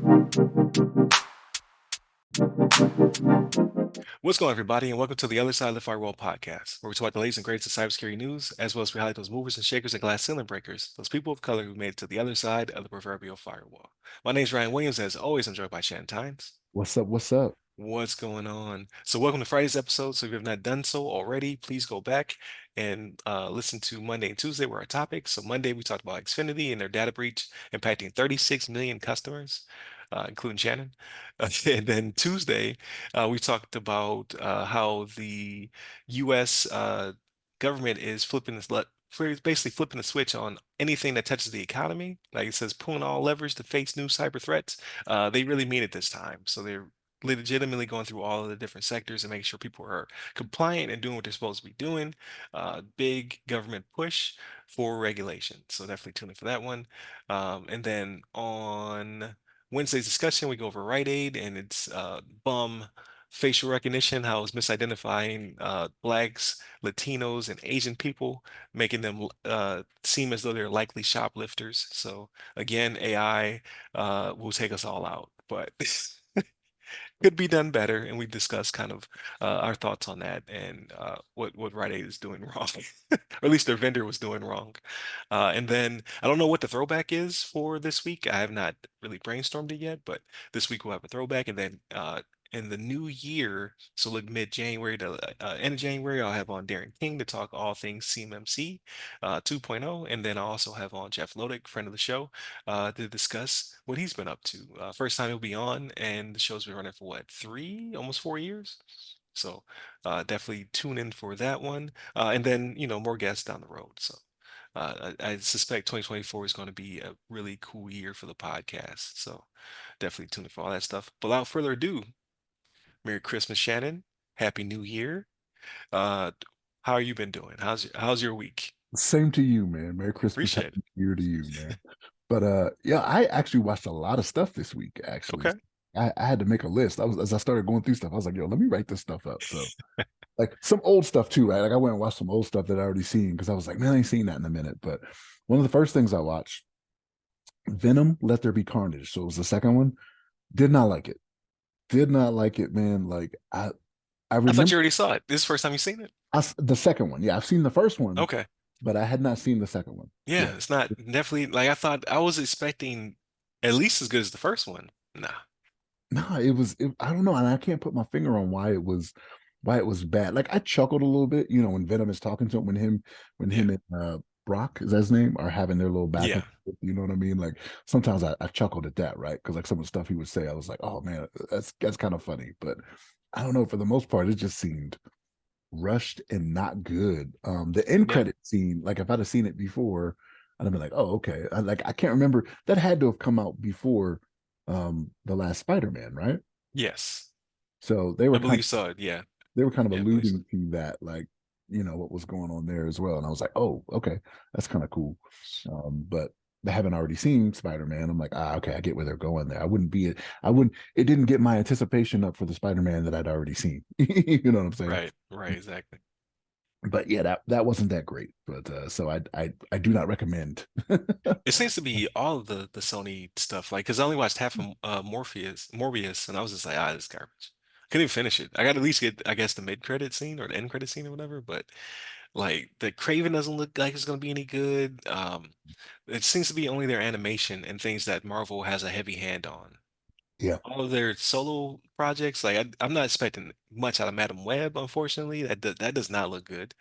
What's going on, everybody, and welcome to the Other Side of the Firewall podcast, where we talk about the latest and greatest of cybersecurity news, as well as we highlight those movers and shakers and glass ceiling breakers, those people of color who made it to the other side of the proverbial firewall. My name is Ryan Williams, and as always, I'm joined by Shannon Tynes. What's up? What's up? What's going on? So, welcome to Friday's episode. So, if you have not done so already, please go back and listen to Monday and Tuesday were our topics. So, Monday we talked about Xfinity and their data breach impacting 36 million customers, including Shannon. And then Tuesday, we talked about how the U.S. Government is basically flipping the switch on anything that touches the economy. Like it says, pulling all levers to face new cyber threats. They really mean it this time. So they're legitimately going through all of the different sectors and making sure people are compliant and doing what they're supposed to be doing. Big government push for regulation. So definitely tune in for that one. And then on Wednesday's discussion, we go over Rite Aid and its bum facial recognition, how it's misidentifying blacks, Latinos, and Asian people, making them seem as though they're likely shoplifters. So again, AI will take us all out, but could be done better, and we discussed kind of our thoughts on that and what Rite Aid is doing wrong, or at least their vendor was doing wrong. And then I don't know what the throwback is for this week. I have not really brainstormed it yet, but this week we'll have a throwback, and then in the new year, so like mid-January to end of January, I'll have on Darren King to talk all things CMMC 2.0, and then I also have on Jeff Lodick, friend of the show, to discuss what he's been up to. First time he'll be on, and the show's been running for what, 3, almost 4 years? So definitely tune in for that one. And then, more guests down the road. So I suspect 2024 is going to be a really cool year for the podcast. So definitely tune in for all that stuff. But without further ado, Merry Christmas, Shannon. Happy New Year. Uh, how you been doing? How's your week? Same to you, man. Merry Christmas, Happy Appreciate it. New Year to you, man. But yeah, I actually watched a lot of stuff this week. Actually, Okay. I had to make a list. I was as I started going through stuff, I was like, yo, let me write this stuff up. So like some old stuff too, right? Like I went and watched some old stuff that I already seen because I was like, man, I ain't seen that in a minute. But one of the first things I watched, Venom, Let There Be Carnage. So it was the second one. Did not like it. Did not like it, man. Like I I thought remember you already saw it. This is the first time you've seen it? the second one. Yeah, I've seen the first one, Okay. but I had not seen the second one. Yeah. Yeah, it's not definitely like I thought. I was expecting at least as good as the first one. Nah. No, I don't know, and I can't put my finger on why it was bad. Like I chuckled a little bit, when Venom is talking to him, when Yeah. him and Brock, is that his name, are having their little back and Yeah. forth, you know what I mean? Like sometimes I chuckled at that, right? Because like some of the stuff he would say, I was like, oh man, that's kind of funny. But I don't know, for the most part, it just seemed rushed and not good. The end Yeah. credit scene, like if I'd have seen it before, I'd have been like, oh, okay. I can't remember. That had to have come out before the last Spider-Man, right? Yes. So I believe so. Yeah. they were kind of Yeah, I believe so. alluding to that, like, what was going on there as well. And I was like, oh, okay, that's kind of cool. But I haven't already seen Spider-Man. I'm like, okay, I get where they're going there. I wouldn't, it didn't get my anticipation up for the Spider-Man that I'd already seen. You know what I'm saying? Right. Right. Exactly. But yeah, that wasn't that great. But so I do not recommend. It seems to be all of the Sony stuff. Like, because I only watched half of Morbius, and I was just like, this is garbage. Couldn't even finish it. I got to at least get, I guess, the mid-credit scene or the end credit scene or whatever. But like, the Craven doesn't look like it's going to be any good. It seems to be only their animation and things that Marvel has a heavy hand on. Yeah, All of their solo projects, like I'm not expecting much out of Madam Web, unfortunately. That does not look good.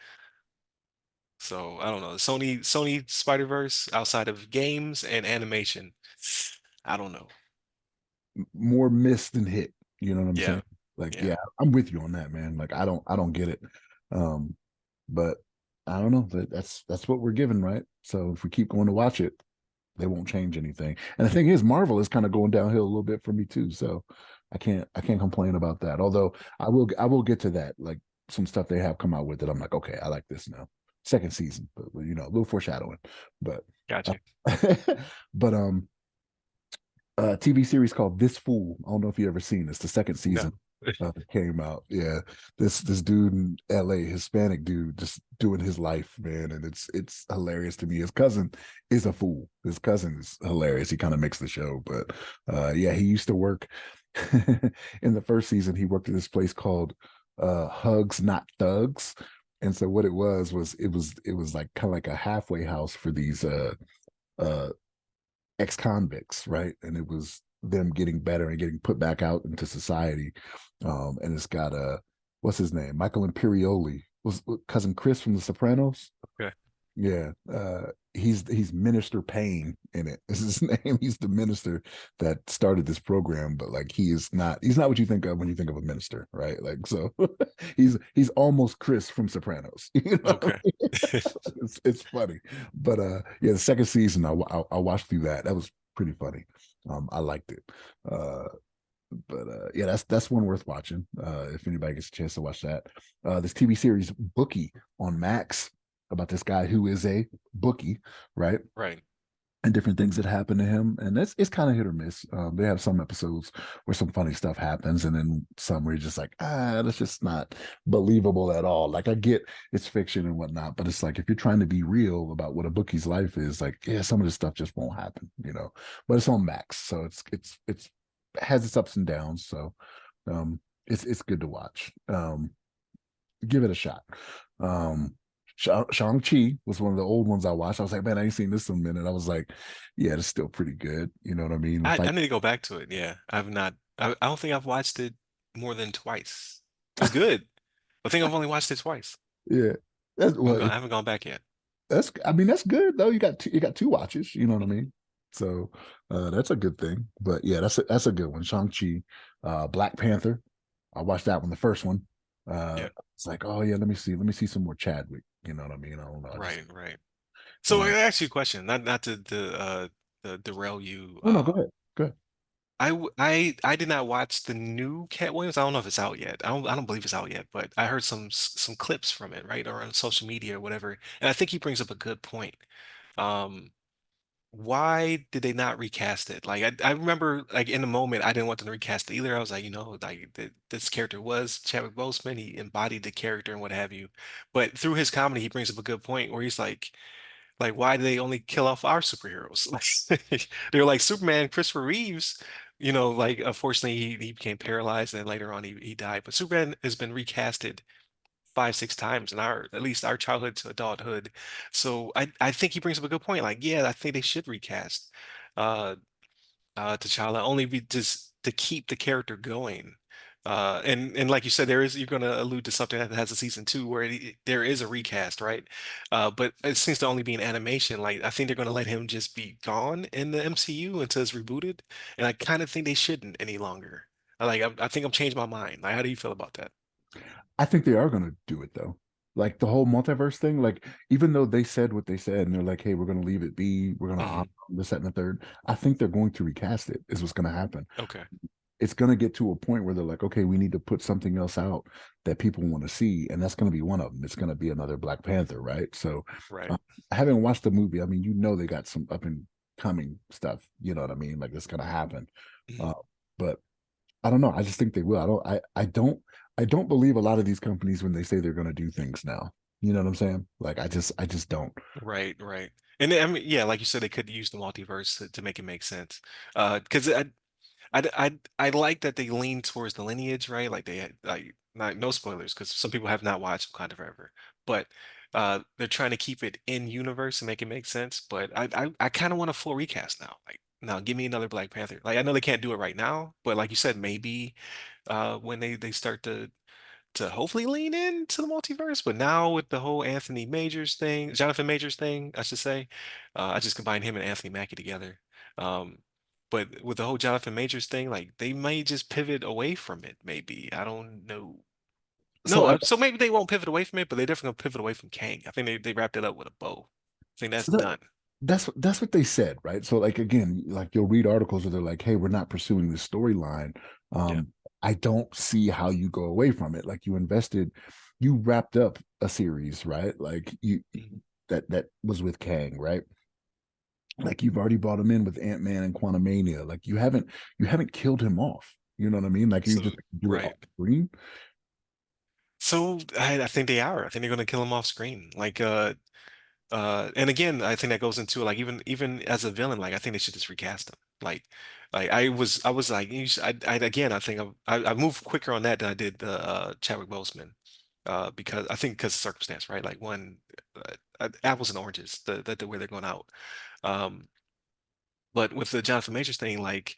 So I don't know. Sony Spider-Verse outside of games and animation, I don't know. more miss than hit. You know what I'm Yeah, saying? Like, yeah. yeah, I'm with you on that, man. Like, I don't get it. Um, but I don't know. That's what we're given, right? So if we keep going to watch it, they won't change anything. And the thing is, Marvel is kind of going downhill a little bit for me too. So I can't complain about that. Although I will get to that. Like some stuff they have come out with it, I'm like, okay, I like this now. Second season, but a little foreshadowing. But uh, Gotcha. but TV series called This Fool. I don't know if you ever seen this. The second No, season. came out. Yeah, this dude in L.A., Hispanic dude, just doing his life, man, and it's hilarious to me. His cousin is a fool. His cousin is hilarious. He kind of makes the show, but yeah, he used to work in the first season. He worked at this place called Hugs Not Thugs, and so what it was it was like kind of like a halfway house for these uh ex-convicts, right? And it was them getting better and getting put back out into society. And it's got what's his name? Michael Imperioli was cousin Chris from The Sopranos. Okay. Yeah, he's Minister Payne in it. This is his name. He's the minister that started this program, but like he's not what you think of when you think of a minister, right? Like so, he's almost Chris from Sopranos. You know, Okay. it's funny, but yeah, the second season I watched through that. That was pretty funny. I liked it. Uh, but yeah, that's one worth watching. If anybody gets a chance to watch that, this TV series Bookie on Max about this guy who is a bookie, right? Right. And different things that happen to him, and it's kind of hit or miss. They have some episodes where some funny stuff happens, and then some where you're just like, that's just not believable at all. Like I get it's fiction and whatnot, but it's like if you're trying to be real about what a bookie's life is, like yeah, some of this stuff just won't happen, you know. But it's on Max, so it's has its ups and downs. So it's good to watch. Give it a shot. Um, Shang-Chi was one of the old ones I watched. I was like, man, I ain't seen this in a minute. I was like, yeah, it's still pretty good. You know what I mean? I Fight. need to go back to it. Yeah. I've not I don't think I've watched it more than twice. It's good. I think I've only watched it twice. Yeah. That's well, I haven't gone back yet. that's I mean, that's good though. You got two watches, you know what I Mhm. mean? So that's a good thing. But yeah, that's a good one. Shang-Chi, Black Panther. I watched that one, the first one. Yeah. It's like, oh yeah, let me see some more Chadwick. You know what I mean? I don't know. I just Right, right. So I uh ask you a question, not to derail you. oh no, go ahead. Go ahead. I did not watch the new Cat Williams. I don't know if it's out yet. I don't believe it's out yet, but I heard some clips from it, right, or on social media or whatever. And I think he brings up a good point. Um, why did they not recast it? Like I remember like in the moment I didn't want them to recast it either. I was like, like this character was Chadwick Boseman. He embodied the character and what have you. But through his comedy, he brings up a good point where he's like, why do they only kill off our superheroes? Like, they're like Superman, Christopher Reeves, like unfortunately he became paralyzed and then later on he died. But Superman has been recasted five, six times in at least our childhood to adulthood. So I think he brings up a good point. Like, yeah, I think they should recast uh T'Challa only be just to keep the character going. And like you said, you're going to allude to something that has a season two where there is a recast, right? But it seems to only be an animation. Like I think they're going to let him just be gone in the MCU until it's rebooted, and I kind of think they shouldn't any longer. I think I'm changed my mind. Like, how do you feel about that? I think they are going to do it though. Like the whole multiverse thing, like even though they said what they said and they're like, hey, we're going to leave it be, we're going to honor Hmm. this, that, and the third. I think they're going to recast it, is what's going to happen. Okay. It's going to get to a point where they're like, okay, we need to put something else out that people want to see. And that's going to be one of them. It's going to be another Black Panther, right? So Right. uh, I haven't watched the movie. I mean, they got some up and coming stuff. You know what I mean? Like it's going to happen. Mhm. Uh, but I don't know. I just think they will. I don't believe a lot of these companies when they say they're going to do things now. You know what I'm saying? Like I just don't. Right, right. And I mean, yeah, like you said, they could use the multiverse to make it make sense. Because I like that they lean towards the lineage, right? Like they had like not no spoilers because some people have not watched Wakanda Forever, but they're trying to keep it in universe and make it make sense. But I kind of want a full recast now. Like now, give me another Black Panther. Like I know they can't do it right now, but like you said, maybe when they start to hopefully lean into the multiverse. But now with the whole Anthony Majors thing, Jonathan Majors thing, I should say, I just combined him and Anthony Mackie together. Um, but with the whole Jonathan Majors thing, like they may just pivot away from it. Maybe I don't know. So No, I, so maybe they won't pivot away from it, but they're definitely gonna pivot away from Kang. I think they wrapped it up with a bow. I think that's so that done. that's what they said, right? So like again, like you'll read articles where they're like, "Hey, we're not pursuing this storyline." Yeah. I don't see how you go away from it. Like you wrapped up a series, right? Like you Mhm. that was with Kang, right? Like you've already brought him in with Ant-Man and Quantumania. Like you haven't killed him off. You know what I mean? Like you So just do it off right. screen. So I think they are. I think they're gonna kill him off screen. Like and again, I think that goes into like even as a villain, like I think they should just recast him. Like I was like I again I think I moved quicker on that than I did the Chadwick Boseman. Because I think because of circumstance, right? Like one apples and oranges, the way they're going out. Um, but with the Jonathan Majors thing, like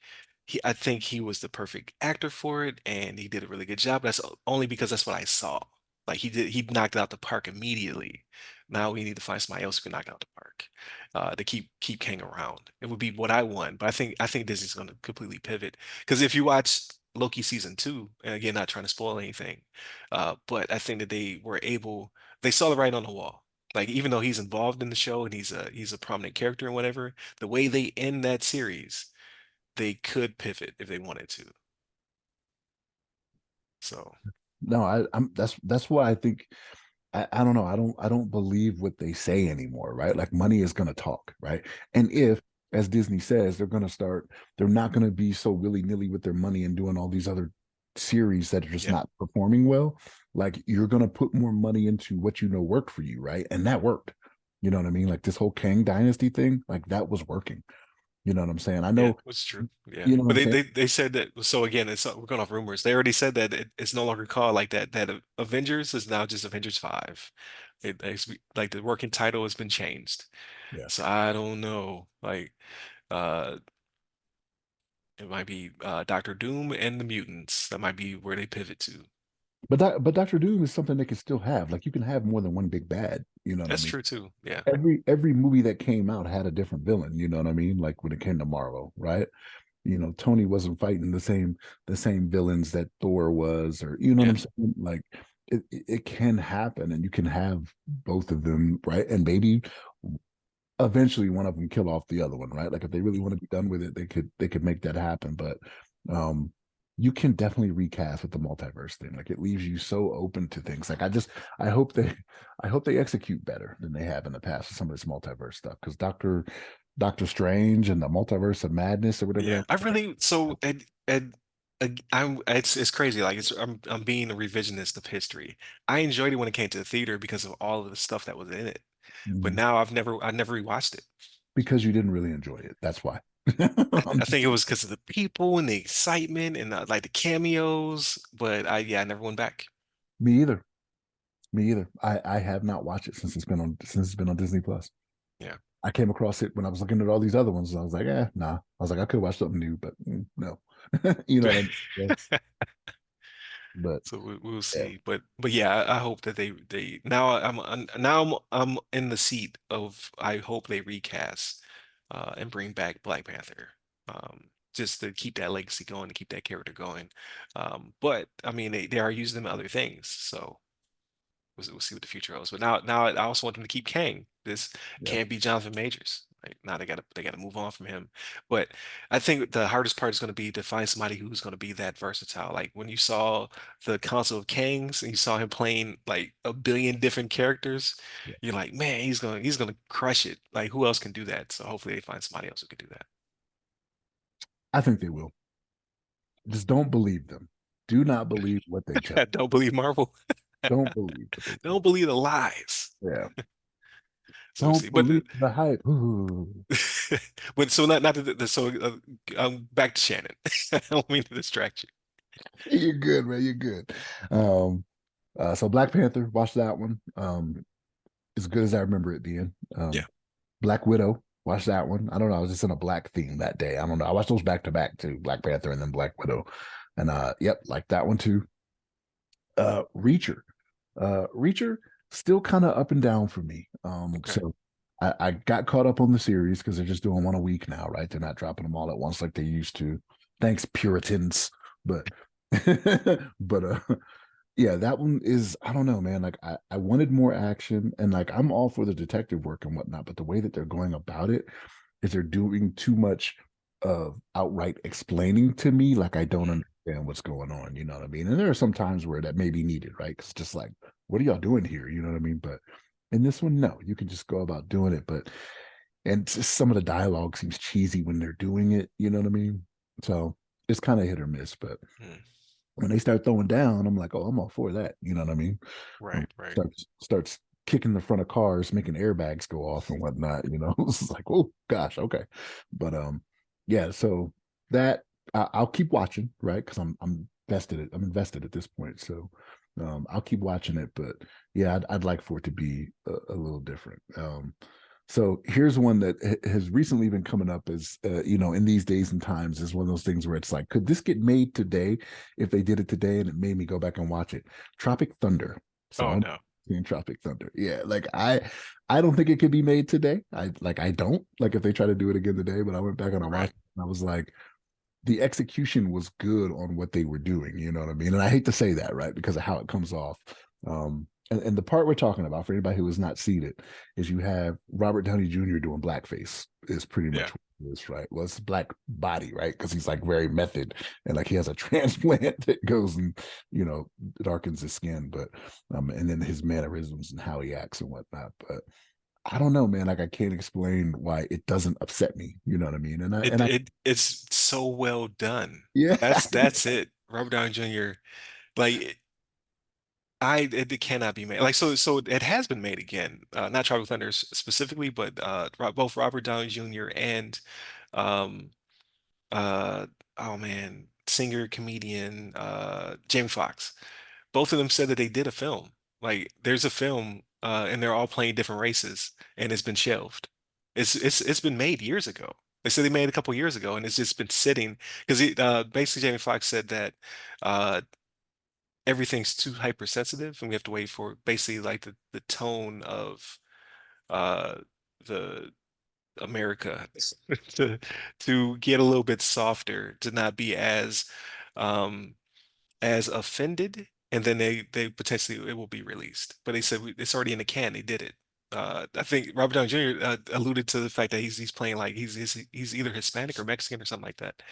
I think he was the perfect actor for it, and he did a really good job. That's only because that's what I saw. Like he knocked it out the park immediately. Now we need to find somebody else who can knock it out the park, to keep Kang around. It would be what I want, but I think Disney's going to completely pivot. Because if you watch Loki season 2, and again, not trying to spoil anything, but I think that they saw the writing on the wall. Like even though he's involved in the show and he's a prominent character and whatever, the way they end that series, they could pivot if they wanted to. So, No, I'm that's why I think I don't know. I don't believe what they say anymore, right? Like money is gonna talk, right? And if, as Disney says, they're not gonna be so willy-nilly with their money and doing all these other series that are just yeah, not performing well, like you're gonna put more money into what you know worked for you, right? And that worked. You know what I mean? Like this whole Kang Dynasty thing, like that was working. You know what I'm saying? I yeah, know, it's true. Yeah, you know what but I'm they saying? they, they said that. So again, we're going off rumors. They already said that it's no longer called like that. That Avengers is now just Avengers 5. Like the working title has been changed. Yeah. So I don't know. Like uh, it might be Doctor Doom and the mutants. That might be where they pivot to. But Doctor Doom is something they can still have. Like you can have more than one big bad. You know what I That's mean? true too. Yeah, Every movie that came out had a different villain, you know what I mean? Like when it came to Marvel, right? You know, Tony wasn't fighting the same villains that Thor was, or you know what yeah, I'm saying? Like it can happen and you can have both of them, right? And maybe eventually one of them kill off the other one, right? Like if they really want to be done with it, they could make that happen. But um you can definitely recast with the multiverse thing. Like it leaves you so open to things. Like I hope they I hope they execute better than they have in the past with some of this multiverse stuff. Because Doctor Strange and the Multiverse of Madness or whatever yeah. that I really so I'm it's crazy. Like I'm being a revisionist of history. I enjoyed it when it came to the theater because of all of the stuff that was in it. But Mhm. now I never rewatched it. Because you didn't really enjoy it. That's why. I think it was because of the people and the excitement and like the cameos. But I never went back. Me either. Me either. I have not watched it since it's been on Disney Plus. Yeah. I came across it when I was looking at all these other ones, and I was like, nah. I was like, I could watch something new, but no. You know what I mean? Yeah. But So we'll yeah, see, but yeah, I hope that they now I'm in the seat of I hope they recast and bring back Black Panther, just to keep that legacy going, to keep that character going. But I mean they are using them in other things, so we'll see what the future holds. But now I also want them to keep Kang. This yeah. can't be Jonathan Majors. Like now they gotta move on from him. But I think the hardest part is going to be to find somebody who's going to be that versatile. Like when you saw the Council of Kangs and you saw him playing like a billion different characters, Yeah. you're like, man, he's gonna crush it. Like who else can do that? So hopefully they find somebody else who can do I think they will. Just don't believe them. Do not believe what they tell. that. Don't believe Marvel. Don't believe what they tell. Don't believe the lies. Yeah. So we'll Don't see. But believe the hype. Ooh. but so not so back to Shannon. I don't mean to distract you. You're good, man. You're good. Um, so Black Panther, watch that one. As good as I remember it being. Yeah. Black Widow, watch that one. I don't know. I was just in a black theme that day. I don't know. I watched those back to back too, Black Panther and then Black Widow. And yep, like that one too. Reacher. Reacher still kind of up and down for me. Okay. So I got caught up on the series because they're just doing one a week now, right? They're not dropping them all at once like they used to. Thanks, Puritans. But but yeah, that one is, I don't know, man. Like I wanted more action and like I'm all for the detective work and whatnot, but the way that they're going about it is they're doing too much of outright explaining to me, like I don't Mm. understand what's going on, you know what I mean? And there are some times where that may be needed, right? Because just like, what are y'all doing here? You know what I mean? But in this one, no, you can just go about doing it. But and just some of the dialogue seems cheesy when they're doing it, you know what I mean? So it's kind of hit or miss. But Mm. when they start throwing down, I'm like, oh, I'm all for that. You know what I mean? Right, right. Starts kicking the front of cars, making airbags go off and whatnot. You know, it's like, oh gosh, okay. But yeah. So that I'll keep watching, right? Because I'm vested. I'm invested at this point. So I'll keep watching it. But yeah, I'd like for it to be a little different. So here's one that has recently been coming up as in these days and times is one of those things where it's like, could this get made today if they did it today? And it made me go back and watch it. Tropic Thunder. So Oh I'm no. seeing Tropic Thunder. Yeah, like I don't think it could be made today. I don't like if they try to do it again today. But I went back and I Right. watched it and I was like, the execution was good on what they were doing. You know what I mean? And I hate to say that, right, because of how it comes off. And the part we're talking about for anybody who has not seen it is you have Robert Downey Jr. doing blackface is pretty much Yeah. what it is, right? Well, it's black body, right? Because he's like very method and like he has a transplant that goes and darkens his skin, but and then his mannerisms and how he acts and whatnot. But I don't know, man. Like I can't explain why it doesn't upset me. You know what I mean? It's so well done. Yeah. That's it. Robert Downey Jr. Like it cannot be made. Like so it has been made again. Not Tropic Thunder specifically, but both Robert Downey Jr. and um uh oh man, singer comedian Jamie Foxx. Both of them said that they did a film. Like there's a film and they're all playing different races and it's been shelved. It's been made years ago. They said they made it a couple years ago and it's just been sitting because basically Jamie Foxx said that uh everything's too hypersensitive and we have to wait for basically like the tone of uh the America to get a little bit softer, to not be um as offended, and then they potentially it will be released. But they said it's already in the can. They did it. I think Robert Downey Jr. Alluded to the fact that he's playing like he's either Hispanic or Mexican or something like that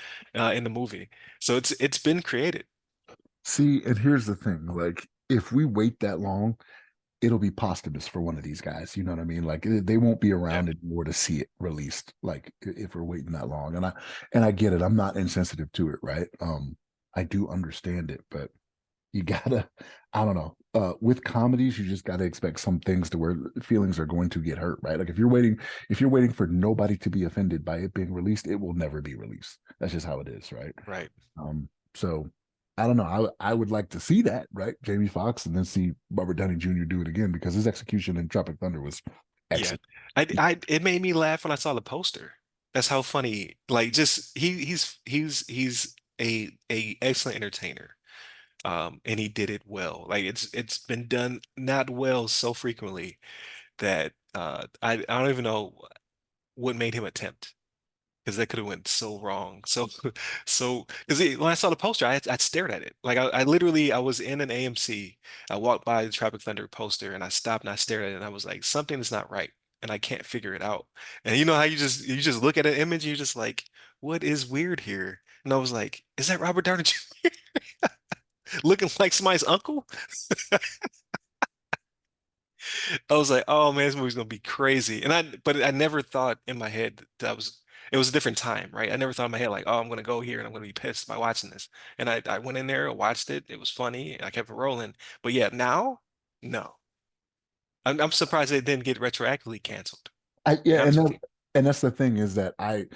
in the movie. So it's been created. See, and here's the thing, like if we wait that long, it'll be posthumous for one of these guys. You know what I mean? Like they won't be Yeah, around anymore to see it released. Like if we're waiting that long, and I get it. I'm not insensitive to it, right? I do understand it, but you gotta, I don't know. With comedies, you just gotta expect some things to where feelings are going to get hurt, right? Like if you're waiting for nobody to be offended by it being released, it will never be released. That's just how it is, right? right. So I don't know. I would like to see that, right? Jamie Foxx, and then see Robert Downey Jr. do it again because his execution in Tropic Thunder was Yeah. excellent. It made me laugh when I saw the poster. That's how funny. Like just he's a excellent entertainer. And he did it well. Like it's been done not well so frequently that I don't even know what made him attempt because that could have went so wrong. So so because when I saw the poster, I stared at it. Like I literally I was in an AMC. I walked by the Tropic Thunder poster and I stopped and I stared at it and I was like, something is not right. And I can't figure it out. And you know how you just look at an image and you're just like, what is weird here? And I was like, is that Robert Downey Jr. looking like somebody's uncle? I was like, oh man, this movie's gonna be crazy. But I never thought in my head that it was a different time, right? I never thought in my head like, oh, I'm gonna go here and I'm gonna be pissed by watching this. And I went in there, watched it, it was funny, and I kept it rolling. But yeah, now, no. I'm surprised it didn't get retroactively canceled, I to be yeah, honest with you. and that's the thing is that I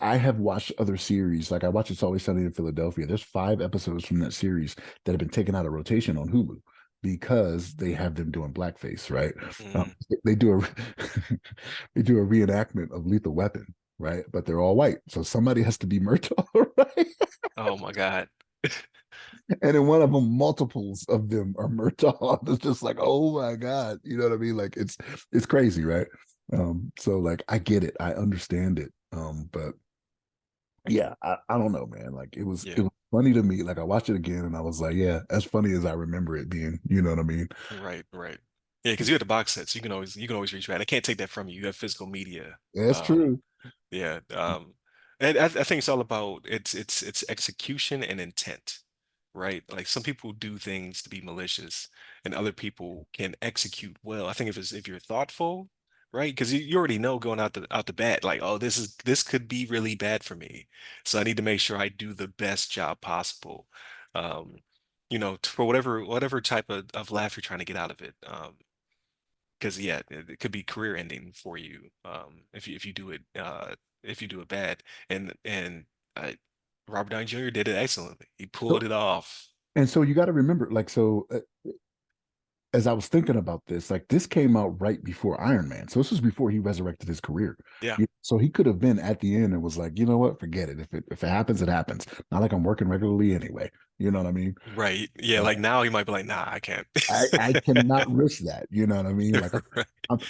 have watched other series. Like I watched It's Always Sunny in Philadelphia. There's 5 episodes from that series that have been taken out of rotation on Hulu because they have them doing blackface, right? Mm. They do a they do a reenactment of Lethal Weapon, right? But they're all white, so somebody has to be Murtaugh, right? Oh my God. And in one of them, multiples of them are Murtaugh. It's just like, oh my God. You know what I mean? Like it's crazy, right? So like I get it, I understand it. But yeah, I don't know, man. Like it Yeah, was funny to me. Like I watched it again and I was like, yeah, as funny as I remember it being, you know what I mean? right, right. Yeah, because you had the box sets, you can always reach back. I can't take that from you. You have physical media. Yeah, that's true. Yeah, and I think it's all about it's execution and intent, right? Like some people do things to be malicious, and other people can execute well. I think if you're thoughtful, right? Because you already know going out the bat, like, oh, this could be really bad for me. So I need to make sure I do the best job possible. Um, for whatever type of laugh you're trying to get out of it. Because yeah, it could be career ending for you. If you do it bad. And uh, Robert Downey Jr. did it excellently. He pulled So, it off. and so you got to remember, like, as I was thinking about this, like this came out right before Iron Man. So this was before he resurrected his career. Yeah. So he could have been at the end and was like, you know what, forget it. If it happens, it happens. Not like I'm working regularly anyway. You know what I mean? Right. Yeah, Uh, like now he might be like, nah, I can't. I cannot risk that. You know what I mean? Like Right.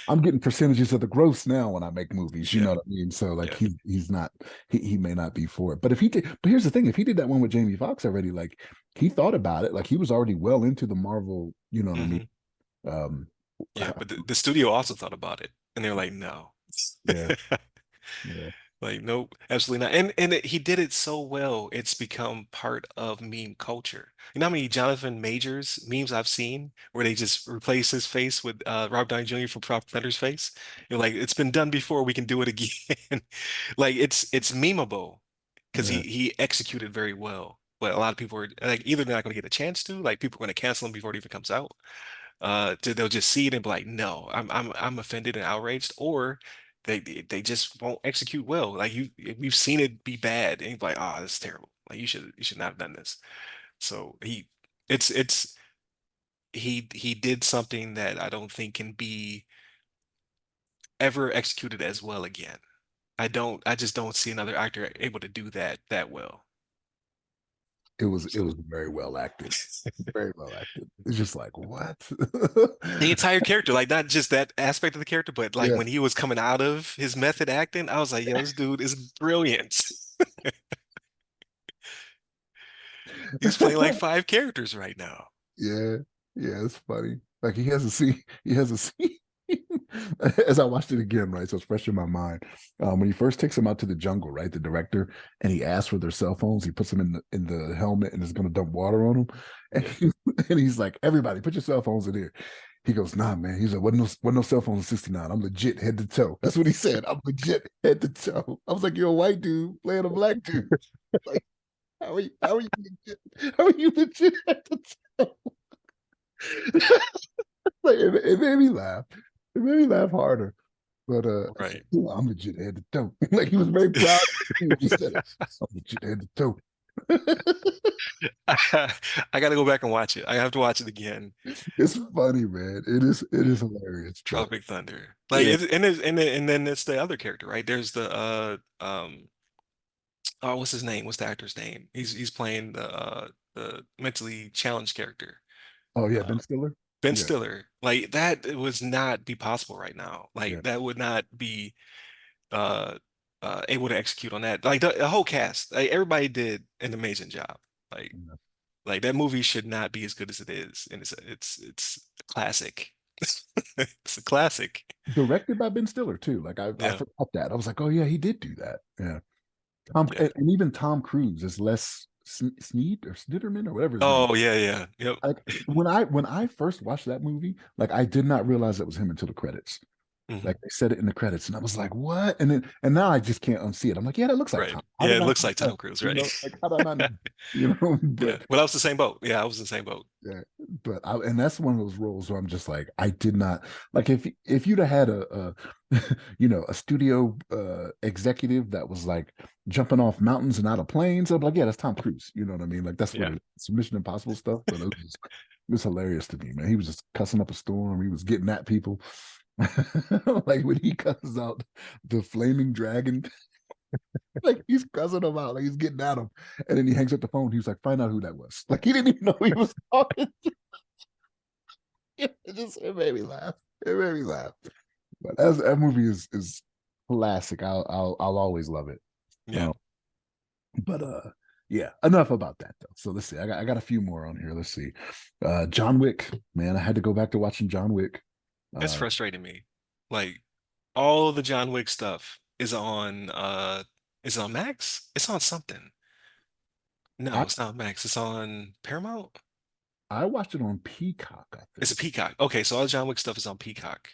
I'm getting percentages of the gross now when I make movies. You Yeah. know what I mean? So like Yeah. he's not he may not be for it. But if he did, but here's the thing: if he did that one with Jamie Foxx already, like he thought about it, like he was already well into the Marvel. You know what I mean? Hmm. Um, Yeah, but the studio also thought about it, and they're like, no. yeah, yeah. Like, nope, absolutely not. And he did it so well, it's become part of meme culture. You know how many Jonathan Majors memes I've seen where they just replace his face with Rob Downey Jr. from Prop Thunder's face? You're like, it's been done before, we can do it again. Like it's memeable because he Yeah. he executed very well. But a lot of people are like either they're not going to get a chance to, like people are going to cancel him before it even comes out, they'll just see it and be like, no, I'm offended and outraged, or they just won't execute well. Like we've seen it be bad, and you're like, oh, this is terrible. Like you should not have done this. So it's he did something that I don't think can be ever executed as well again. I just don't see another actor able to do that well. It was So very well acted. Very well acted. It's just like what? the entire character, like not just that aspect of the character, but like Yeah. when he was coming out of his method acting, I was like, yo, this dude is brilliant. He's playing like five characters right now. Yeah, yeah, it's funny. Like he has a scene. He has a scene. As I watched it again, right? So it's fresh in my mind. When he first takes them out to the jungle, right? The director, and he asks for their cell phones. He puts them in the helmet and is going to dump water on them. And, Yeah. and he's like, "Everybody, put your cell phones in here." He goes, "Nah, man." He's like, "Wasn't no cell phones in '69. I'm legit head to toe." That's what he said. I'm legit head to toe. I was like, "You're a white dude playing a black dude. Like, how are you legit? How are you legit head to toe?" Like it made me laugh. It made me laugh harder. But it's like, Right. "Yeah, I'm legit head to toe." Like he was very proud when he said it. I'm legit head to toe. I got to go back and watch it. I have to watch it again. It's funny, man. It is Yeah. hilarious. But Tropic Thunder. Like yeah. and then it's the other character, right? There's the oh, what's his name? What's the actor's name? He's playing the mentally challenged character. Oh yeah, Uh, Ben Stiller. Ben Yeah, Stiller. Like that would not be possible right now. yeah. Like that would not be uh able to execute on that. Like the whole cast, like everybody did an amazing job. Like Yeah. like that movie should not be as good as it is, and it's a classic. It's a classic. Directed by Ben Stiller too. Like I Yeah, forgot that. I was like, oh yeah, he did do that. Yeah. Tom yeah. and even Tom Cruise is less Sneed or Snitterman or whatever his name. Oh yeah, yeah. Yep. Like when I first watched that movie, like I did not realize it was him until the credits. Hmm. Like they said it in the credits, and I was like, "What?" And now I just can't unsee it. I'm like, "Yeah, that looks like Right. Tom. How Yeah, did it I looks not like know?" Tom Cruise, You right? know, like how did I not know? You know, Yeah. but Well, I was the same boat. Yeah, I was in the same boat. yeah, and that's one of those roles where I'm just like, I did not like if you'd have had a studio executive that was like jumping off mountains and out of planes, I'd be like, yeah, that's Tom Cruise. You know what I mean? Like that's what Yeah. it is. It's Mission Impossible stuff, but it was hilarious to me, man. He was just cussing up a storm. He was getting at people. Like when he cusses out the flaming dragon, like he's cussing him out, like he's getting at him, and then he hangs up the phone. He was like, "Find out who that was." Like he didn't even know he was talking. It made me laugh. It made me laugh. But as that movie is classic. I'll always love it. Yeah. Um, but yeah, enough about that though. So let's see. I got a few more on here. Let's see. John Wick, man, I had to go back to watching John Wick. It's Uh, frustrating me. Like all of the John Wick stuff is it on Max? It's on something. No, I it's not on Max. It's on Paramount. I watched it on Peacock, I It's a think. Peacock. Okay, so all the John Wick stuff is on Peacock.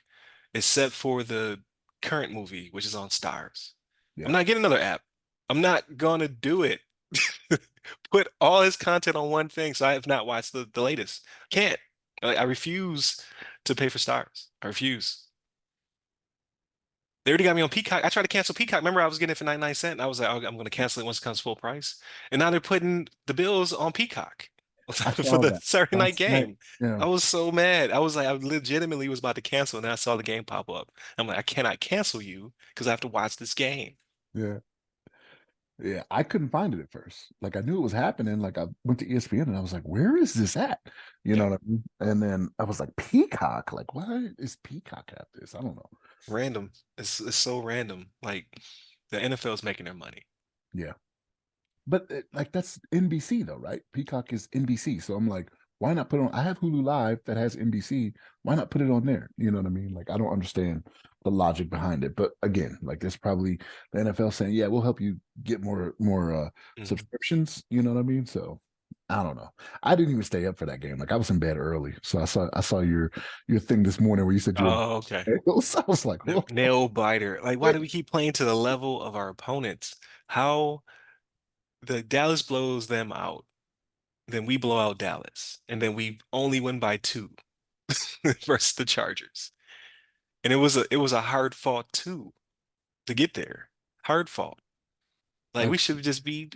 except for the current movie, which is on Stars. I'm Yeah. not getting another app. I'm not gonna do it. Put all his content on one thing. So I have not watched the latest. Can't. I refuse to pay for Stars. I refuse. They already got me on Peacock. I tried to cancel Peacock. Remember, I was getting it for 99 cents. I was like, I'm going to cancel it once it comes full price. And now they're putting the bills on Peacock I for saw the that Saturday night last night. game. Yeah. I was so mad. I was like, I legitimately was about to cancel, and then I saw the game pop up. I'm like, I cannot cancel you because I have to watch this game. Yeah. Yeah. I couldn't find it at first. Like I knew it was happening. Like I went to ESPN and I was like, where is this at? You Yeah, know what I mean? And then I was like, Peacock. Like, why is Peacock at this? I don't know. random. It's so random. Like the NFL is making their money. Yeah. But like that's NBC though, right? Peacock is NBC. So I'm like, why not put on? I have Hulu Live that has NBC. Why not put it on there? You know what I mean? Like I don't understand the logic behind it. But again, like there's probably the NFL saying, yeah, we'll help you get more Mhm. subscriptions. You know what I mean? So I don't know. I didn't even stay up for that game. Like I was in bed early, so I saw your thing this morning where you said you were. Oh, okay. I was like, oh, Nail biter. Like, why do we keep playing to the level of our opponents? How the Dallas blows them out, then we blow out Dallas, and then we only win by two versus the Chargers. And it was a hard fought two to get there. Hard fought. Like like we should just be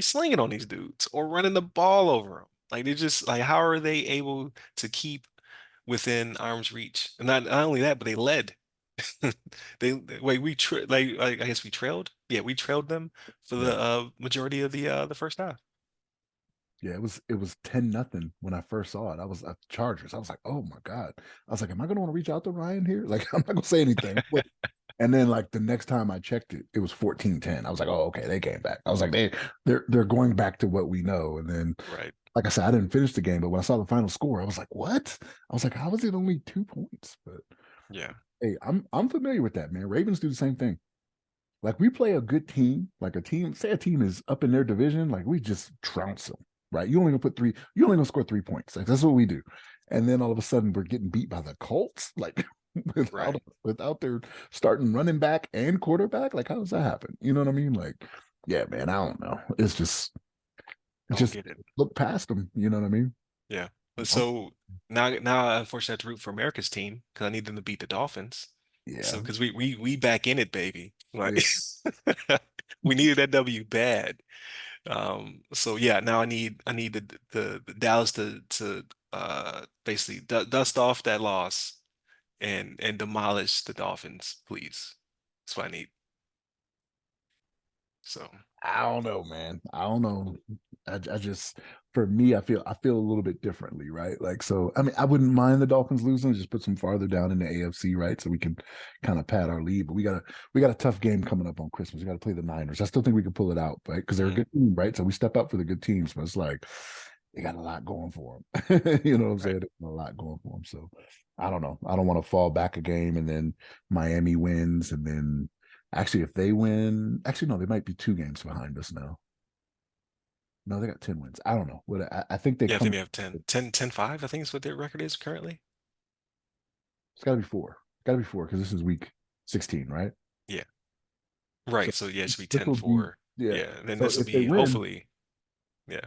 slinging on these dudes or running the ball over them. Like they're just like how are they able to keep within arm's reach? And not only that, but they led. They wait, like I guess we trailed. Yeah, we trailed them for yeah. the majority of the first half. Yeah, it was 10-0 when I first saw it. I was at the Chargers. I was like, oh my God. I was like, am I gonna want to reach out to Ryan here? Like, I'm not gonna say anything. Wait. And then like the next time I checked it, it was 14-10. I was like, oh, okay, they came back. I was like, they're going back to what we know. And then Right. like I said, I didn't finish the game, but when I saw the final score, I was like, what? I was like, how is it only 2 points? But Yeah. hey, I'm familiar with that, man. Ravens do the same thing. Like we play a good team, like a team, say a team is up in their division, like we just trounce them, right? You only gonna score 3 points. Like that's what we do. And then all of a sudden we're getting beat by the Colts, like without Right. without their starting running back and quarterback. Like, how does that happen? You know what I mean? Like, yeah, man, I don't know. Don't Just get it. look past them, you know what I mean? Yeah. But so now I unfortunately have to root for America's team because I need them to beat the Dolphins. Yeah. So because we back in it, baby. Like Yeah. we needed that W bad. So yeah, now I need the Dallas to basically dust off that loss and demolish the Dolphins, please. That's what I need. So I don't know, man. I don't know. I just, for me, I feel a little bit differently, right? Like, so I mean, I wouldn't mind the Dolphins losing, just put them farther down in the AFC, right? So we can kind of pad our lead. But we got a tough game coming up on Christmas. We got to play the Niners. I still think we can pull it out, right? Because they're a mhm, good team, right? So we step up for the good teams, but it's like they got a lot going for them. You know what I'm right. saying? They got a lot going for them. So I don't know. I don't want to fall back a game and then Miami wins and then. Actually, if they win, actually, no, they might be 2 games behind us now. No, they got 10 wins. I don't know. What I think they Yeah, I think come, we have 10-5, I think is what their record is currently. it's got to be 4. Got to be 4 because this is week 16, right? Yeah. So Right. So yeah, it should be this ten will be, four. yeah. Yeah. Then So this will if they be win, hopefully, yeah.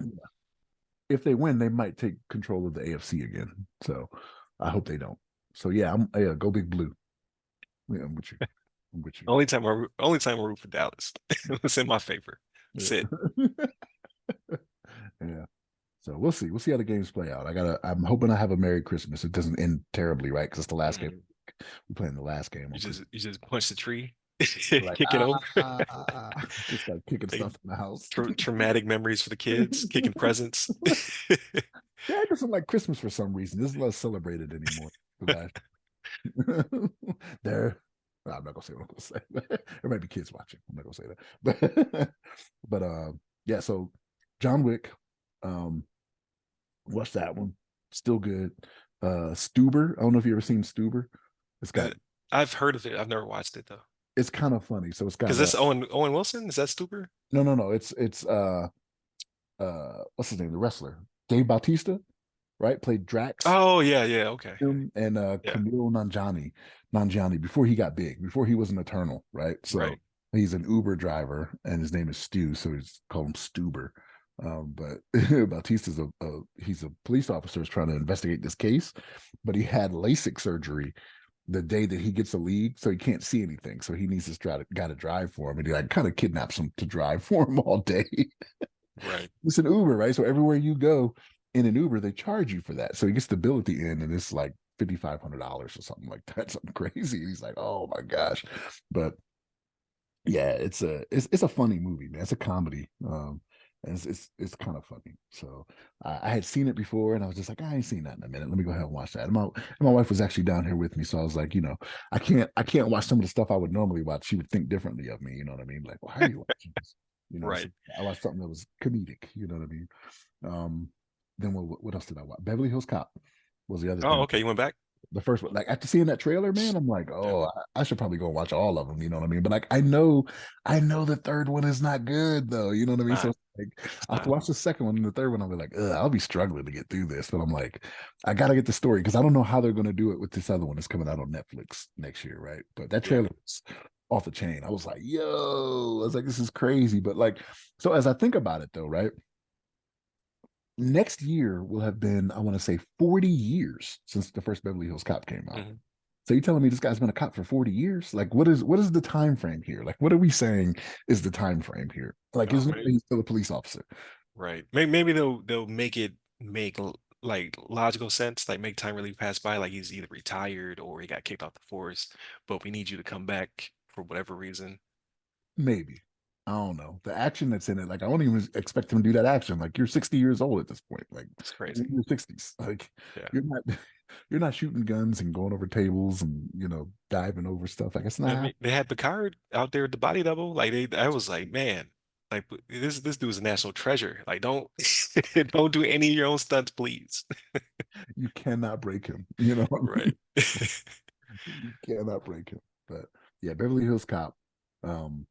if they win, they might take control of the AFC again. So I hope they don't. So yeah, yeah, go big blue. Yeah, I'm with you. I'm with you. Only time I root for Dallas. It's in my favor. That's it. Yeah. Yeah. So we'll see. We'll see how the games play out. I'm hoping I have a Merry Christmas. It doesn't end terribly, right? Because it's the last game. Mhm. We're playing the last game You on just Christmas. you just punch the tree, Like, kick it over. just start kicking Like stuff in the house. traumatic mememories for the kids, kicking presents. Yeah, it doesn't like Christmas for some reason. It's less celebrated anymore. Last there, I'm not gonna say what I'm gonna say. There might be kids watching. I'm not gonna say that. But yeah. So John Wick, um, what's that one? Still good. Stuber. I don't know if you ever seen Stuber. It's Is got. it- I've heard of it. I've never watched it though. It's kind of funny. So it's Because got that's Owen Wilson. Is that Stuber? no. It's what's his name? The wrestler Dave Bautista, right? Played Drax Oh yeah, yeah. Okay. him and Yeah. Camille Nanjani. Nanjiani before he got big, before he was an Eternal, right? So Right. he's an Uber driver, and his name is Stu, so he's called him Stuber. But Bautista's he's a police officer is trying to investigate this case, but he had LASIK surgery the day that he gets a lead, so he can't see anything. So he needs this guy to drive for him, and he like kind of kidnaps him to drive for him all day. Right. It's an Uber, right? So everywhere you go in an Uber, they charge you for that. So he gets the bill at the end, and it's like $5,500 or something like that, something crazy. And he's like, "Oh my gosh!" But yeah, it's a funny movie, man. It's a comedy. And it's kind of funny. So I had seen it before, and I was just like, I ain't seen that in a minute. Let me go ahead and watch that. And my wife was actually down here with me, so I was like, I can't watch some of the stuff I would normally watch. She would think differently of me. You know what I mean? Like, why are you watching this? So Right. I watched something that was comedic. You know what I mean? Um, then what else did I watch? Beverly Hills Cop was the other Oh, thing. okay. You went back? The first one, like after seeing that trailer, man, I'm like, Yeah. oh, I should probably go watch all of them. You know what I mean? But like, I know the third one is not good though. You know what I It's mean? So not. like, It's I have to not. watch the second one and the third one. I'll be like, ugh, I'll be struggling to get through this. But I'm like, I gotta get the story because I don't know how they're gonna do it with this other one that's coming out on Netflix next year, right? But that Yeah. trailer was off the chain. I was like, yo, I was like, this is crazy. But like, so as I think about it though, right? Next year will have been, I want to say, 40 years since the first Beverly Hills Cop came out. Hmm. So you telling me this guy's been a cop for 40 years? Like, what is the time frame here? Like, what are we saying is the time frame here? Like, Oh, isn't it he's still a police officer? right. Maybe they'll make it make like logical sense, like make time really pass by, like he's either retired or he got kicked off the force, but we need you to come back for whatever reason. Maybe. I don't know. The action that's in it, like I don't even expect him to do that action. Like you're 60 years old at this point. Like It's you're crazy. in your 60s. Like Yeah. you're not you're not shooting guns and going over tables and diving over stuff. Like it's I not. mean, they had Picard out there with the body double. Like I was like, man, like this dude's a national treasure. Like don't don't do any of your own stunts, please. You cannot break him. You know what I Right. mean? You cannot break him. But yeah, Beverly Hills Cop um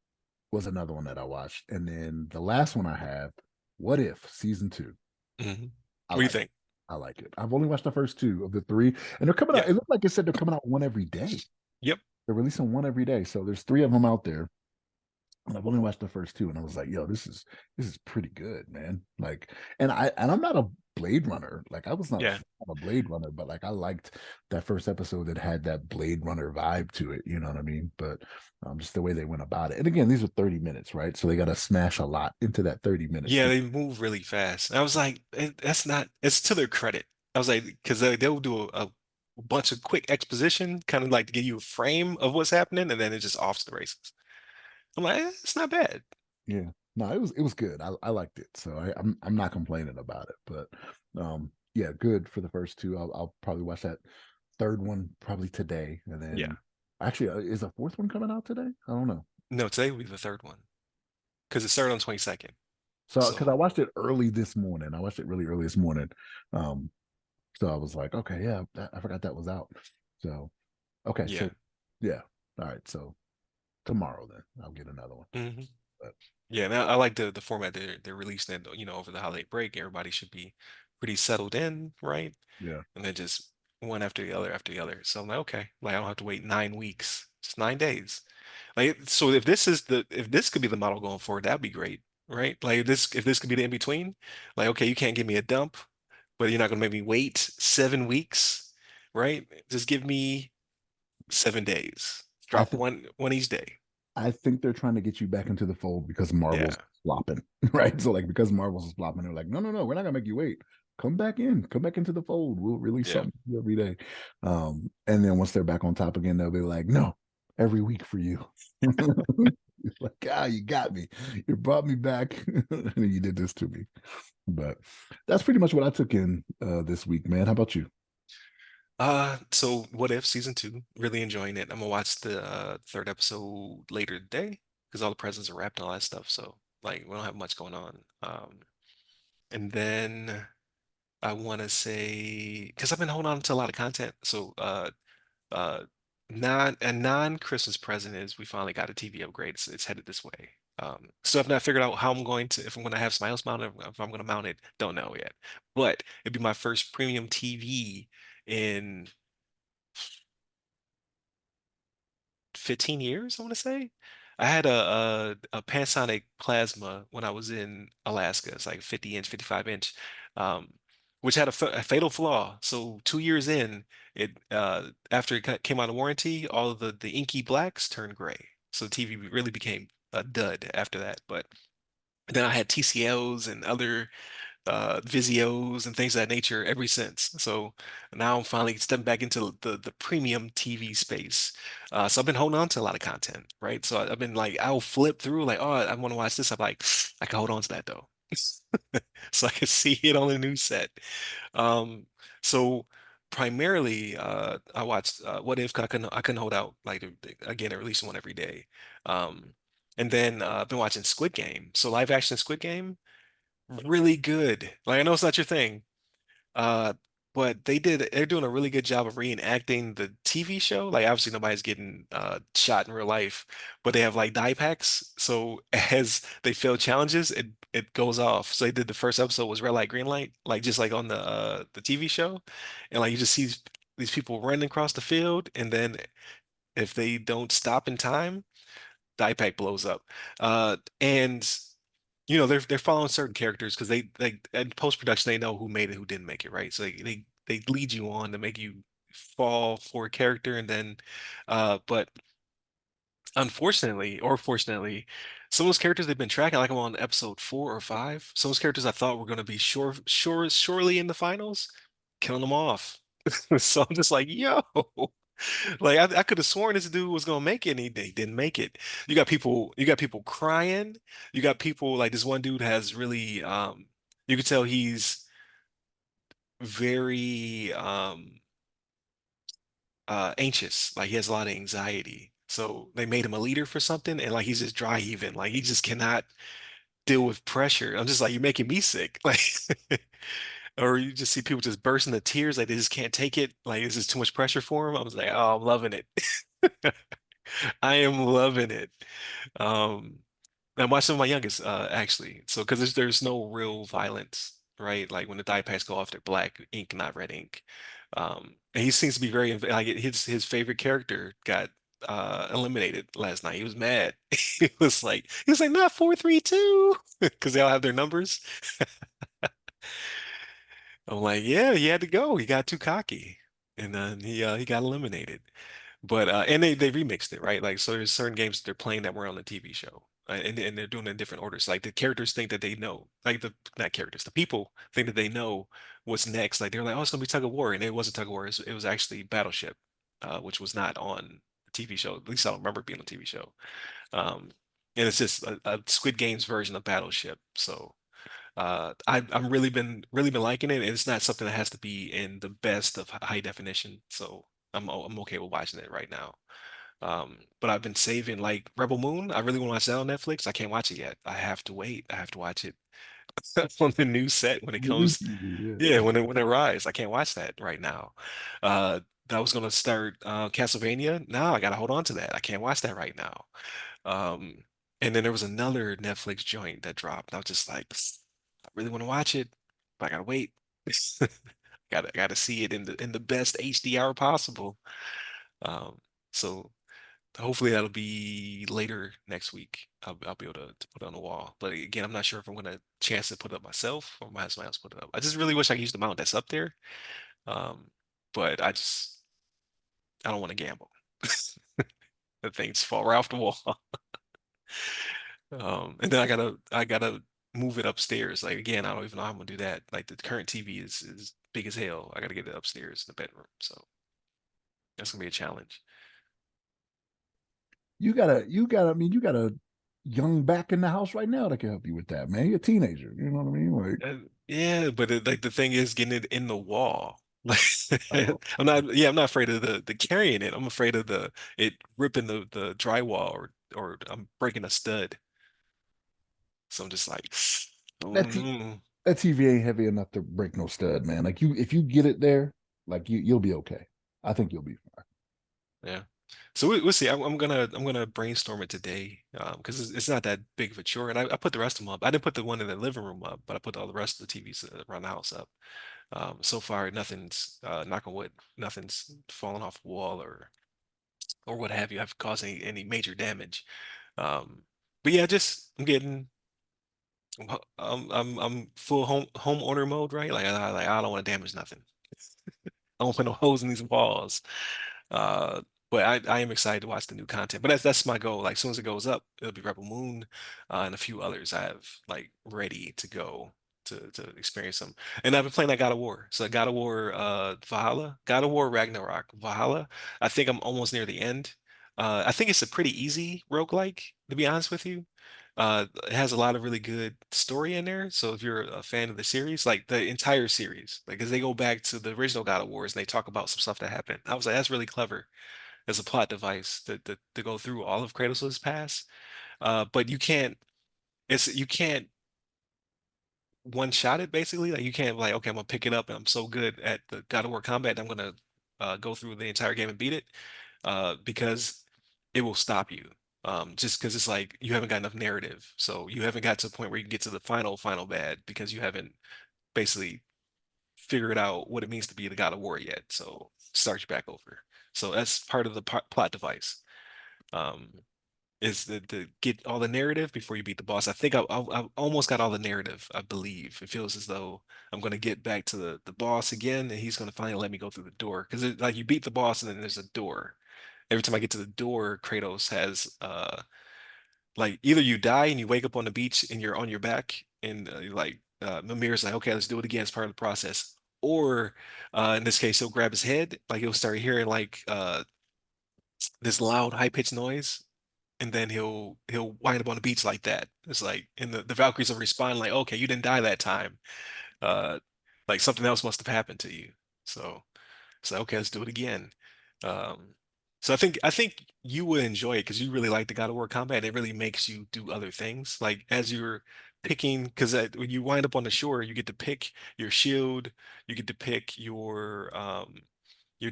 was another one that I watched. And then the last one I have, What If season two. Hmm. I What do you like it. think? I like it. I've only watched the first two of the three, and they're coming Yeah. out. It looked like it said they're coming out one every day. Yep. They're releasing one every day. So there's three of them out there. And I've only watched the first two, and I was like, "Yo, this is pretty good, man." Like, and I'm not a Blade Runner. Like, I was not a Yeah. fan of a Blade Runner, but like, I liked that first episode that had that Blade Runner vibe to it. You know what I mean? But just the way they went about it. And again, these are 30 minutes, right? So they got to smash a lot into that 30 minutes. Yeah, they move really fast. And I was like, that's not, it's to their credit. I was like, because they'll do a bunch of quick exposition, kind of like to give you a frame of what's happening, and then it just offs the races. I'm like, it's not bad. Yeah. No, it was good. I liked it. So I'm not complaining about it. But yeah, good for the first two. I'll probably watch that third one probably today. And Yeah. then actually is a fourth one coming out today? I don't know. No, today will be the third one because it started on 22nd. So because I So, watched it early this morning. I watched it really early this morning. Um, so I was like, okay, yeah, I forgot that was out. So okay, yeah. so yeah. All right. So tomorrow then I'll get another one. Hmm. But Yeah, and I like the format they're releasing it, over the holiday break. Everybody should be pretty settled in, right? yeah. And then just one after the other after the other. So I'm like, okay, like I don't have to wait 9 weeks, just 9 days. Like, so if this could be the model going forward, that'd be great, right? Like if this could be the in between, like, okay, you can't give me a dump, but you're not gonna make me wait 7 weeks, right? Just give me 7 days. I Drop think one each day. I think they're trying to get you back into the fold because Yeah, Marvel's flopping, right? So like because Marvel's flopping, they're like, no, no, no, we're not gonna make you wait. Come back into the fold. We'll release yeah, something every day. And then once they're back on top again, they'll be like, no, every week for you. Like, you got me. You brought me back, and you did this to me. But that's pretty much what I took in this week, man. How about you? so What If season two, really enjoying it. I'm gonna watch the third episode later today because all the presents are wrapped and all that stuff. So like we don't have much going on. And then I want to say because I've been holding on to a lot of content. So uh, non-Christmas present is we finally got a TV upgrade. It's headed this way. So I've not figured out how I'm going to if I'm going to have something else mounted, if I'm going to mount it, don't know yet. But it'd be my first premium TV in 15 years, I want to say. I had a Panasonic Plasma when I was in Alaska. It's like 50 inch, 55 inch, um, which had a fatal flaw. So 2 years in, it after it came out of warranty, all of the inky blacks turned gray. So the TV really became a dud after that. But then I had TCLs and other Vizios and things of that nature ever since. So now I'm finally stepping back into the premium TV space. So I've been holding on to a lot of content, right? So I've been like, I'll flip through like, oh, I want to watch this. I'm like, I can hold on to that though. So I can see it on the new set. Um, so primarily, I watched What If 'cause I couldn't hold out like again, at least one every day. Um, and then I've been watching Squid Game. So live action Squid Game really good. Like I know it's not your thing, uh, but they're doing a really good job of reenacting the TV show. Like obviously nobody's getting shot in real life, but they have like die packs. So as they fail challenges, it goes off. So they did the first episode was red light, green light, like just like on the TV show, and like you just see these people running across the field, and then if they don't stop in time, the iPad blows up. And they're following certain characters because they in post production they know who made it, who didn't make it, right? So they lead you on to make you fall for a character, and then, but unfortunately or fortunately, some of those characters they've been tracking, like I'm on episode 4 or 5. Some of those characters I thought were going to be surely in the finals, killing them off. So I'm just like, yo. Like I could have sworn this dude was gonna make it, and he didn't make it. You got people crying. You got people like this one dude has really, you could tell he's very anxious. Like he has a lot of anxiety. So they made him a leader for something, and like he's just dry heaving. Like he just cannot deal with pressure. I'm just like, you're making me sick. Like, or you just see people just burst into tears, like they just can't take it. Like this is too much pressure for him. I was like, oh, I'm loving it. I am loving it. Um, I'm watching with my youngest, actually. So, because there's no real violence, right? Like when the dye packs go off, they're black ink, not red ink. And he seems to be very like his favorite character got eliminated last night. He was mad. He was like not 432 because they all have their numbers. I'm like, yeah, he had to go. He got too cocky, and then he got eliminated. But and they remixed it, right? Like so there's certain games that they're playing that were on the TV show. And they're doing it in different orders. Like the characters think that they know, like the not characters, the people think that they know what's next. Like they're like, oh, it's gonna be tug of war, and it wasn't tug of war. It was actually Battleship, which was not on the TV show. At least I don't remember it being on the TV show. Um, and it's just a Squid Games version of Battleship. So I'm really been liking it. And it's not something that has to be in the best of high definition. So I'm okay with watching it right now. But I've been saving like Rebel Moon. I really want to watch that on Netflix. I can't watch it yet. I have to wait. I have to watch it on the new set when it The new comes. TV, Yeah, when it arrives. I can't watch that right now. Uh, I was gonna start Castlevania. Now I gotta hold on to that. I can't watch that right now. Um, and then there was another Netflix joint that dropped. And I was just like, I really want to watch it, but I gotta wait. Gotta see it in the best HDR possible. Um, so hopefully that'll be later next week. I'll be able to put it on the wall. But again, I'm not sure if I'm gonna chance to put it up myself or have somebody else put it up. I just really wish I could use the mount that's up there. Um, but I don't want to gamble. The things fall right off the wall. And then I gotta move it upstairs. Like again, I don't even know how I'm gonna do that. Like the current TV is big as hell. I gotta get it upstairs in the bedroom. So that's gonna be a challenge. I mean, you got a young back in the house right now that can help you with that, man. You're a teenager. You know what I mean? Like, Yeah, but like the thing is getting it in the wall. Like oh, I'm not afraid of the carrying it. I'm afraid of the it ripping the drywall or I'm breaking a stud. So I'm just like, oh that t no. that TV ain't heavy enough to break no stud, man. Like if you get it there, like you'll be okay. I think you'll be fine. Yeah. So we'll see. I'm gonna brainstorm it today because it's not that big of a chore. And I put the rest of them up. I didn't put the one in the living room up, but I put all the rest of the TVs around the house up. So far, nothing's knock on wood, nothing's fallen off the wall or what have you, have caused any major damage. Um, but yeah, just I'm getting I'm full homeowner mode, right? I don't want to damage nothing. I don't put no holes in these walls. Uh, but I am excited to watch the new content. But that's my goal. Like as soon as it goes up, it'll be Rebel Moon, and a few others I have like ready to go to experience them. And I've been playing that God of War. So God of War Valhalla, God of War Ragnarok, Valhalla. I think I'm almost near the end. I think it's a pretty easy roguelike, to be honest with you. It has a lot of really good story in there. So if you're a fan of the series, like the entire series, like as they go back to the original God of Wars and they talk about some stuff that happened, I was like, that's really clever as a plot device to go through all of Kratos' past. But you can't one shot it basically. Like you can't like, okay, I'm gonna pick it up and I'm so good at the God of War combat, that I'm gonna go through the entire game and beat it, because it will stop you. Just because it's like you haven't got enough narrative, so you haven't got to the point where you can get to the final bad because you haven't basically figured out what it means to be the God of War yet. So start you back over. So that's part of the plot device. Um, is to get all the narrative before you beat the boss. I think I've almost got all the narrative, I believe. It feels as though I'm going to get back to the boss again, and he's going to finally let me go through the door. Because like you beat the boss, and then there's a door. Every time I get to the door, Kratos has like either you die and you wake up on the beach and you're on your back, and Mimir's like, okay, let's do it again. It's part of the process. Or in this case, he'll grab his head, like he'll start hearing like this loud, high-pitched noise, and then he'll wind up on the beach like that. It's like, and the Valkyries will respond like, okay, you didn't die that time. Uh, like something else must have happened to you. So it's like, okay, let's do it again. Um, so I think you would enjoy it because you really like the God of War combat. It really makes you do other things. Like as you're picking, because when you wind up on the shore, you get to pick your shield, you get to pick your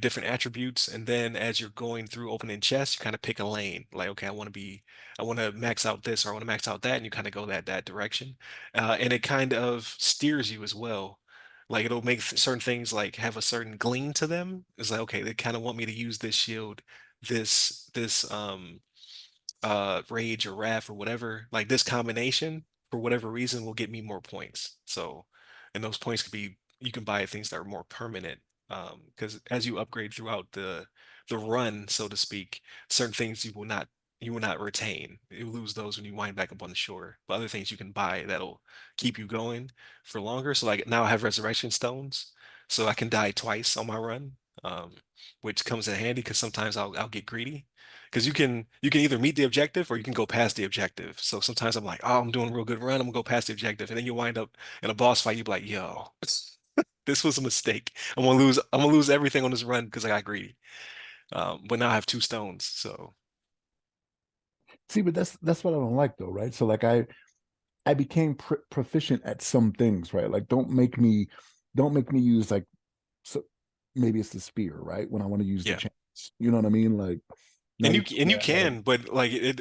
different attributes, and then as you're going through opening chests, you kind of pick a lane. Like, okay, I want to max out this, or I want to max out that, and you kind of go that direction, and it kind of steers you as well. Like it'll make certain things like have a certain gleam to them. It's like, okay, they kind of want me to use this shield, this rage or wrath or whatever, like this combination for whatever reason will get me more points. So, and those points could be, you can buy things that are more permanent. Because as you upgrade throughout the run, so to speak, certain things you will not retain. You lose those when you wind back up on the shore. But other things you can buy that'll keep you going for longer. So like now I have resurrection stones, so I can die twice on my run, um, which comes in handy because sometimes I'll get greedy because you can either meet the objective or you can go past the objective. So sometimes I'm like, oh, I'm doing a real good run. I'm gonna go past the objective, and then you wind up in a boss fight. You be like, yo, this was a mistake. I'm gonna lose everything on this run because I got greedy. But now I have two stones. So See, but that's what I don't like though, right? So like I became proficient at some things, right? Like don't make me use like, so maybe it's the spear, right? When I want to use the yeah, chance, you know what I mean? Like not even and you that. Like can, but like they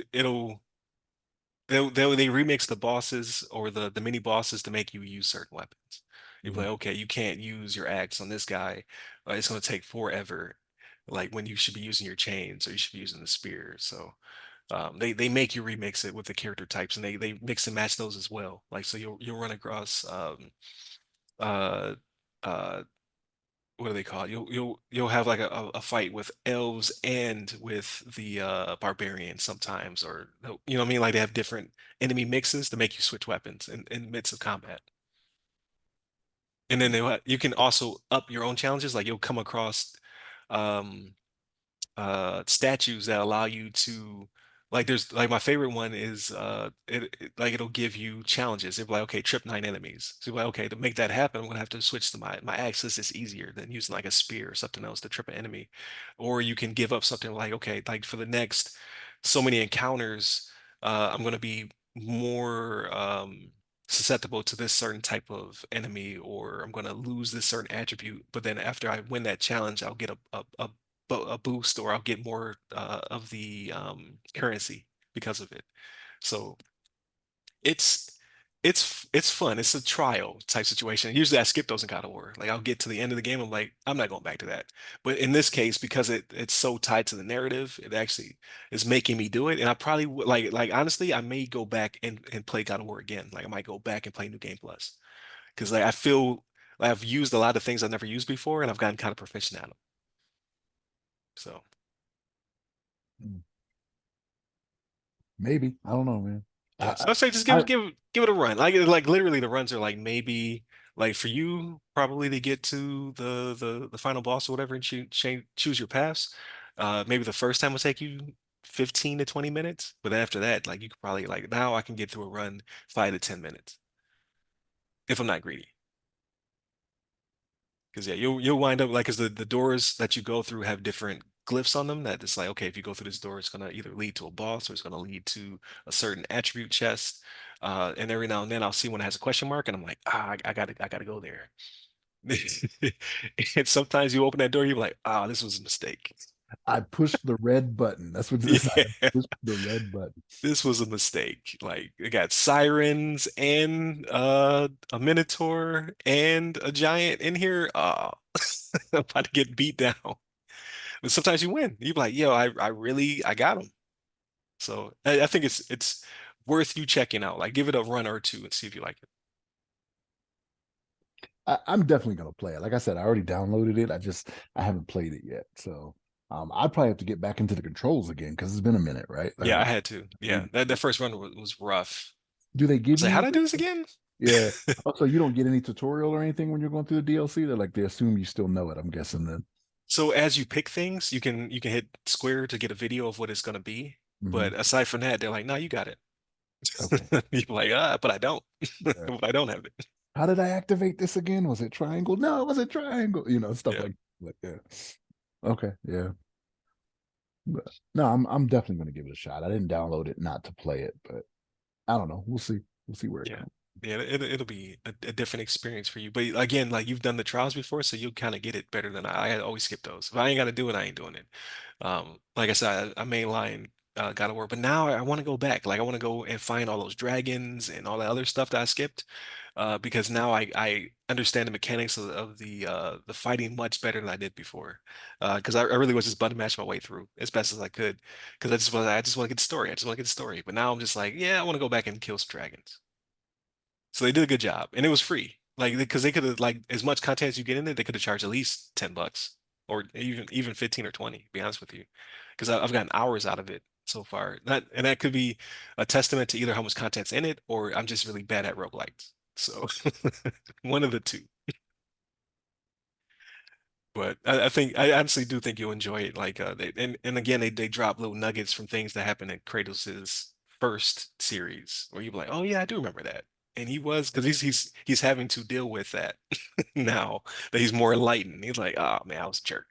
remix the bosses or the mini bosses to make you use certain weapons. You're yeah. like, okay, you can't use your axe on this guy. It's gonna take forever. Like when you should be using your chains or you should be using the spear. So they make you remix it with the character types, and they mix and match those as well. Like so you'll run across uh uh what do they call it? You'll have like a fight with elves and with the barbarians sometimes, or you know what I mean? Like they have different enemy mixes to make you switch weapons in midst of combat. And then you can also up your own challenges. Like you'll come across um statues that allow you to, like there's like my favorite one is like it'll give you challenges. It'll be like, okay, trip 9 enemies. So you're like, okay, to make that happen, I'm gonna have to switch to my axis. It's easier than using like a spear or something else to trip an enemy. Or you can give up something like, okay, like for the next so many encounters, I'm gonna be more susceptible to this certain type of enemy, or I'm going to lose this certain attribute. But then after I win that challenge, I'll get a boost, or I'll get more of the currency because of it. So it's it's fun. It's a trial type situation. Usually I skip those in God of War. Like I'll get to the end of the game, I'm like, I'm not going back to that. But in this case, because it's so tied to the narrative, it actually is making me do it. And I probably would like honestly, I may go back and play God of War again. Like I might go back and play New Game Plus. Because like I feel like I've used a lot of things I've never used before and I've gotten kind of proficient at them. So Mm, maybe. I don't know, man. yeah. I, So I say just I, give it a run. Like literally the runs are like maybe like for you probably to get to the final boss or whatever and choose your paths. Maybe the first time will take you 15 to 20 minutes, but then after that, like you could probably like now I can get through a run 5 to 10 minutes if I'm not greedy. Because yeah, you'll wind up like because the doors that you go through have different glyphs on them that it's like, okay, if you go through this door, it's gonna either lead to a boss or it's gonna lead to a certain attribute chest. And every now and then I'll see one that has a question mark, and I'm like, I gotta go there. And sometimes you open that door, you're like, this was a mistake. I pushed the red button. That's what this I Yeah, pushed the red button. this was a mistake. Like it got sirens and a minotaur and a giant in here. I'm about to get beat down. But sometimes you win. You're like, yo, I really I got him. So I think it's worth you checking out. Like give it a run or two and see if you like it. I'm definitely gonna play it. Like I said, I already downloaded it. I haven't played it yet. So I'd probably have to get back into the controls again because it's been a minute, right? Yeah, I had to. Do Yeah, that first run was rough. do they I give was like, how'd you I do this again? yeah. Also, you don't get any tutorial or anything when you're going through the DLC. They're like they assume you still know it, I'm guessing then. So as you pick things, you can hit square to get a video of what it's gonna be. Hmm. But aside from that, they're like, no, you got it. Okay. You're like, but I don't. Yeah. But I don't have it. How did I activate this again? Was it triangle? No, it was a triangle. Stuff Yeah. like yeah. Okay, yeah. But no, I'm definitely gonna give it a shot. I didn't download it not to play it, but I don't know. We'll see. We'll see where it Yeah. comes. Yeah, it'll be a different experience for you. But again, like you've done the trials before, so you'll kind of get it better than I always skip those. If I ain't got to do it, I ain't doing it. Like I said, I mainline God of War, but now I want to go back. Like I want to go and find all those dragons and all that other stuff that I skipped, because now I understand the mechanics of the fighting much better than I did before. Because I really was just button mashing my way through as best as I could, because I just want to get the story. I just want to get the story. But now I'm just like, yeah, I want to go back and kill some dragons. So they did a good job, and it was free. Like because they could have like as much content as you get in it, they could have charged at least $10 or even 15 or 20. To be honest with you, because I've gotten hours out of it so far. That could be a testament to either how much content's in it, or I'm just really bad at roguelikes. So one of the two. But I think I honestly do think you'll enjoy it. Like and again they drop little nuggets from things that happened in Kratos's first series where you're like, oh yeah, I do remember that. And he was because he's having to deal with that now that he's more enlightened. He's like, oh man, I was a jerk.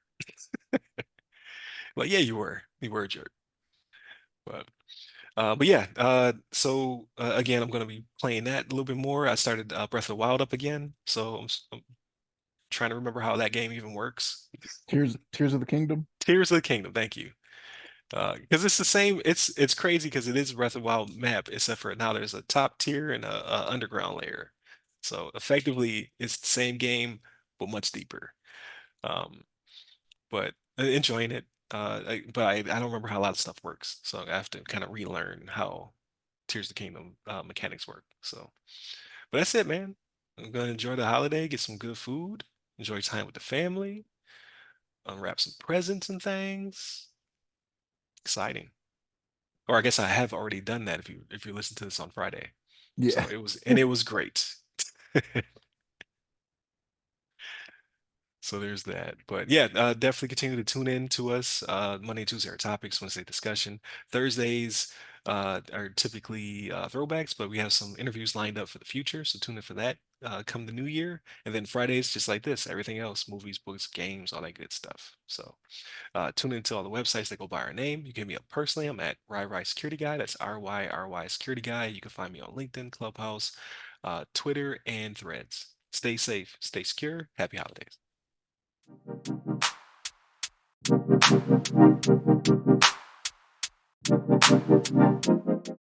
Like, yeah, you were a jerk. But yeah, so again, I'm gonna be playing that a little bit more. I started Breath of the Wild up again, so I'm trying to remember how that game even works. Tears of the Kingdom. Tears of the Kingdom, thank you. Because it's the same. It's crazy because it is Breath of the Wild map, except for now there's a top tier and a underground layer. So effectively, it's the same game but much deeper. Um, but enjoying it. But I don't remember how a lot of stuff works, so I have to kind of relearn how Tears of the Kingdom mechanics work. So, but that's it, man. I'm gonna enjoy the holiday, get some good food, enjoy time with the family, unwrap some presents and things. Exciting. Or I guess I have already done that if you listen to this on Friday. Yeah. So it was great. So there's that. But yeah, definitely continue to tune in to us. Monday and Tuesday are topics, Wednesday discussion. Thursdays are typically throwbacks, but we have some interviews lined up for the future. So tune in for that come the new year. And then Fridays, just like this, everything else, movies, books, games, all that good stuff. So tune into all the websites that go by our name. You can hit me up personally. I'm at Rye Security Guy. That's RYRY Security Guy. You can find me on LinkedIn, Clubhouse, Twitter, and Threads. Stay safe, stay secure. Happy holidays.